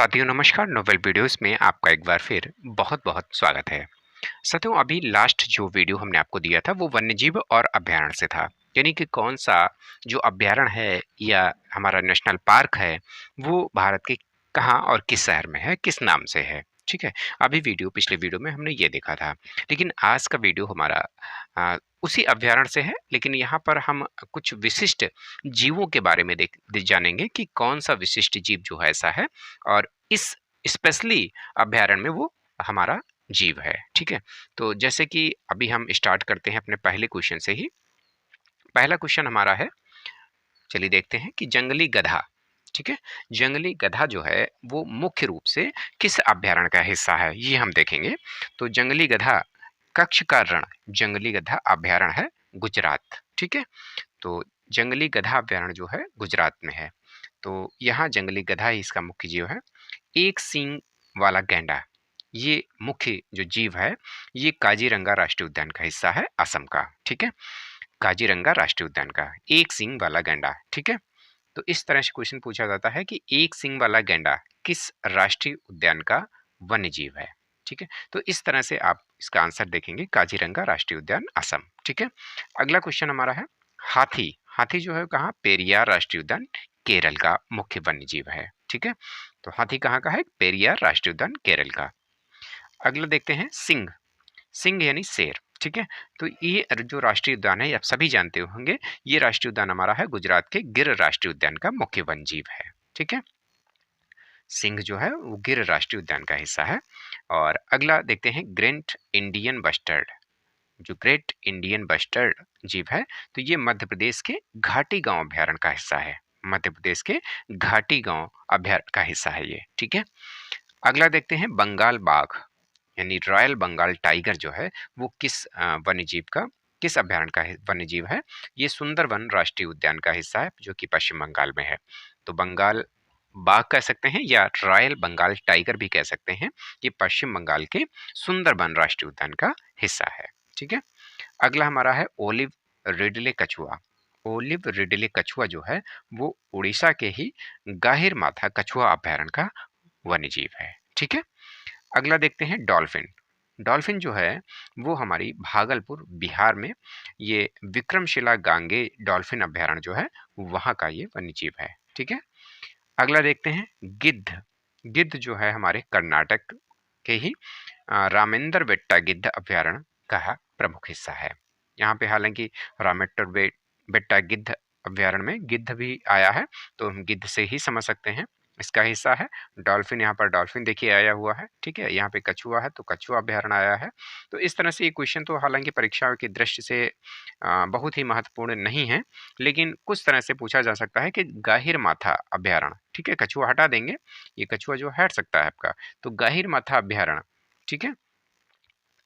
साथियों नमस्कार। Novel videos में आपका एक बार फिर बहुत-बहुत स्वागत है। साथियों अभी लास्ट जो वीडियो हमने आपको दिया था वो वन्यजीव और अभयारण्य से था। यानी कि कौन-सा जो अभयारण्य है या हमारा नेशनल पार्क है वो भारत के कहाँ और किस शहर में है, किस नाम से है, ठीक है? अभी पिछले वीडियो में हमने ये देखा था। लेकिन आज का वीडियो हमारा उसी अभयारण्य से है, लेकिन यहाँ पर हम कुछ विशिष्ट जीवों के बारे में जानेंगे कि कौन-सा विशिष्ट जीव जो है ऐसा है और इस स्पेशली अभयारण्य में वो हमारा जीव है, ठीक है? तो जैसे कि अभी हम स्टार्ट करते हैं अपने पहले क्वेश्चन से ही। पहला क्वेश्चन हमारा है, चलिए देखते हैं कि जंगली गधा, ठीक है? जंगली गधा जो है वो मुख्य रूप से किस अभयारण्य का हिस्सा है, ये हम देखेंगे। तो जंगली गधा कच्छ का रण जंगली गधा अभयारण्य है गुजरात, ठीक है? तो जंगली गधा अभयारण्य जो है गुजरात में है। तो यहाँ जंगली गधा ही इसका मुख्य जीव है। एक सींग वाला गैंडा, ये मुख्य जो जीव है ये काजीरंगा राष्ट्रीय उद्यान का हिस्सा है असम का, ठीक है? काजीरंगा राष्ट्रीय उद्यान का एक सींग वाला गैंडा, ठीक है? तो इस तरह से क्वेश्चन पूछा जाता है कि एक सींग वाला गैंडा किस राष्ट्रीय उद्यान का वन्य जीव है, ठीक है? तो इस तरह से आप इसका आंसर देखेंगे काजीरंगा राष्ट्रीय उद्यान असम, ठीक है? अगला क्वेश्चन हमारा है हाथी। हाथी जो है कहाँ, पेरियार राष्ट्रीय उद्यान केरल का मुख्य वन्य जीव है, ठीक है? तो हाथी कहाँ का है, पेरियार राष्ट्रीय उद्यान केरल का। अगला देखते हैं सिंह। सिंह यानी शेर, ठीक है? तो ये जो राष्ट्रीय उद्यान है आप सभी जानते होंगे, ये राष्ट्रीय उद्यान हमारा है गुजरात के गिर राष्ट्रीय उद्यान का मुख्य वन्य जीव है, ठीक है? सिंह जो है वो गिर राष्ट्रीय उद्यान का हिस्सा है। और अगला देखते हैं ग्रेट इंडियन बस्टर्ड। जो ग्रेट इंडियन बस्टर्ड जीव है तो ये मध्य प्रदेश के घाटी गांव अभयारण्य का हिस्सा है। मध्य प्रदेश के घाटी गांव अभयारण्य का हिस्सा है ये, ठीक है? अगला देखते हैं बंगाल बाघ यानी रॉयल बंगाल टाइगर जो है वो किस वन्य जीव का, किस अभयारण्य का वन्य जीव है? ये सुंदरवन राष्ट्रीय उद्यान का हिस्सा है जो कि पश्चिम बंगाल में है। तो बंगाल बाघ कह सकते हैं या रॉयल बंगाल टाइगर भी कह सकते हैं। ये पश्चिम बंगाल के सुंदरवन राष्ट्रीय उद्यान का हिस्सा है, ठीक है? अगला हमारा है ओलिव रिडले कछुआ। ओलिव रिडले कछुआ जो है वो उड़ीसा के ही गाहिर माथा कछुआ अभयारण्य का वन्य जीव है, ठीक है? अगला देखते हैं डॉल्फिन। डॉल्फिन जो है वो हमारी भागलपुर बिहार में ये विक्रमशिला गांगे डॉल्फिन अभयारण्य जो है वहाँ का ये वन्य जीव है, ठीक है? अगला देखते हैं गिद्ध। गिद्ध जो है हमारे कर्नाटक के ही रामेंद्र बेट्टा गिद्ध अभयारण्य का प्रमुख हिस्सा है। यहाँ पे हालांकि बेट्टा गिद्ध अभयारण्य में गिद्ध भी आया है, तो हम गिद्ध से ही समझ सकते हैं इसका हिस्सा है। डॉल्फिन, यहाँ पर डॉल्फिन देखिए आया हुआ है, ठीक है? यहाँ पे कछुआ है तो कछुआ अभयारण्य आया है। तो इस तरह से ये क्वेश्चन तो हालांकि परीक्षा की दृष्टि से बहुत ही महत्वपूर्ण नहीं है, लेकिन कुछ तरह से पूछा जा सकता है कि गाहिर माथा अभयारण्य, ठीक है? कछुआ हटा देंगे, ये कछुआ जो हट सकता है आपका। तो गाहिर माथा अभयारण्य, ठीक है,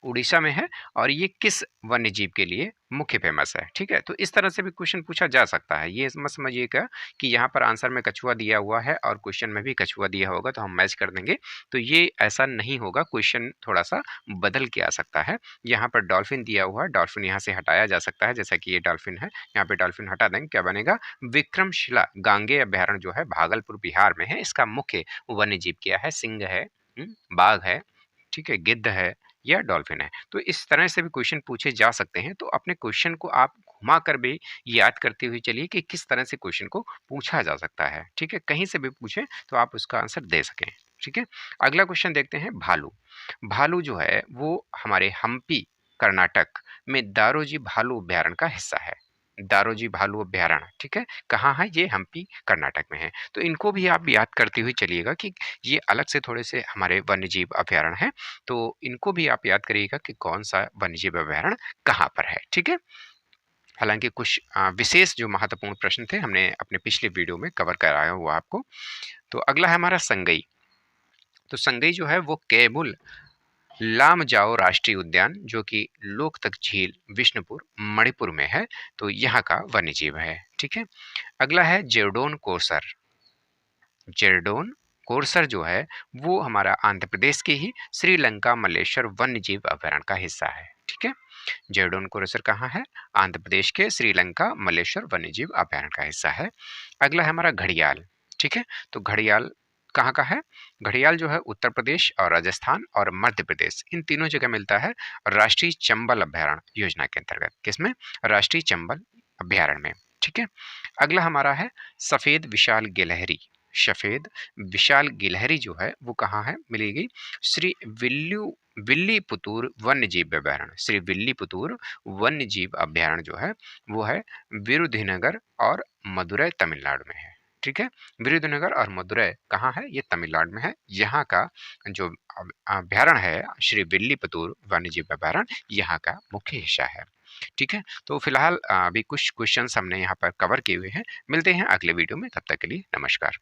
उड़ीसा में है और ये किस वन्य जीव के लिए मुख्य फेमस है, ठीक है? तो इस तरह से भी क्वेश्चन पूछा जा सकता है। ये मत समझिएगा कि यहाँ पर आंसर में कछुआ दिया हुआ है और क्वेश्चन में भी कछुआ दिया होगा तो हम मैच कर देंगे, तो ये ऐसा नहीं होगा। क्वेश्चन थोड़ा सा बदल के आ सकता है। यहाँ पर डॉल्फिन दिया हुआ है, डॉल्फिन यहाँ से हटाया जा सकता है, जैसा कि ये डॉल्फिन है, यहाँ पे डॉल्फिन हटा देंगे, क्या बनेगा? विक्रमशिला गांगे अभयारण्य जो है भागलपुर बिहार में है, इसका मुख्य वन्य जीव क्या है? सिंह है, बाघ है, ठीक है, गिद्ध है या डॉल्फिन है। तो इस तरह से भी क्वेश्चन पूछे जा सकते हैं। तो अपने क्वेश्चन को आप घुमा कर भी याद करते हुए चलिए कि किस तरह से क्वेश्चन को पूछा जा सकता है, ठीक है? कहीं से भी पूछे तो आप उसका आंसर दे सकें, ठीक है? अगला क्वेश्चन देखते हैं भालू। भालू जो है वो हमारे हम्पी कर्नाटक में दारोजी भालू अभयारण्य का हिस्सा है। दारोजी भालू अभयारण्य, ठीक है, कहाँ है? ये हम्पी कर्नाटक में है। तो इनको भी आप याद करते हुए चलिएगा कि ये अलग से थोड़े से हमारे वन्यजीव अभयारण्य हैं, तो इनको भी आप याद करिएगा कि कौन सा वन्यजीव अभयारण्य कहाँ पर है, ठीक है? हालांकि कुछ विशेष जो महत्वपूर्ण प्रश्न थे हमने अपने पिछले वीडियो में कवर कराया हुआ आपको। तो अगला है हमारा संगई। तो संगई जो है वो केबुल लामजाओ राष्ट्रीय उद्यान जो कि लोकतक झील विष्णुपुर मणिपुर में है, तो यहाँ का वन्यजीव है, ठीक है? अगला है जेरडोन कोरसर। जेरडोन कोरसर जो है वो हमारा आंध्र प्रदेश के ही श्रीलंका मल्लेश्वर वन्यजीव अभयारण्य का हिस्सा है, ठीक है? जेरडोन कोरसर कहाँ है? आंध्र प्रदेश के श्रीलंका मल्लेश्वर वन्यजीव अभयारण्य का हिस्सा है। अगला है हमारा घड़ियाल, ठीक है? तो घड़ियाल कहाँ का है? घड़ियाल जो है उत्तर प्रदेश और राजस्थान और मध्य प्रदेश इन तीनों जगह मिलता है राष्ट्रीय चंबल अभयारण्य योजना के अंतर्गत। किसमें? राष्ट्रीय चंबल अभयारण्य में। ठीक है। अगला हमारा है सफेद विशाल गिलहरी। सफेद विशाल गिलहरी जो है वो कहाँ है मिलेगी? श्री विल्लीपुतूर वन्य जीव अभयारण्य। श्री विल्लीपुतूर वन्य जीव अभयारण्य जो है वो है विरुधुनगर और मदुरै तमिलनाडु में है। ठीक है। विरुधुनगर और मदुरै कहाँ है? ये तमिलनाडु में है। यहाँ का जो अभयारण्य है श्री विल्लीपुतूर वन्य जीव अभयारण्य यहाँ का मुख्य हिस्सा है। ठीक है। तो फिलहाल अभी कुछ क्वेश्चंस हमने यहाँ पर कवर किए हुए हैं। मिलते हैं अगले वीडियो में, तब तक के लिए नमस्कार।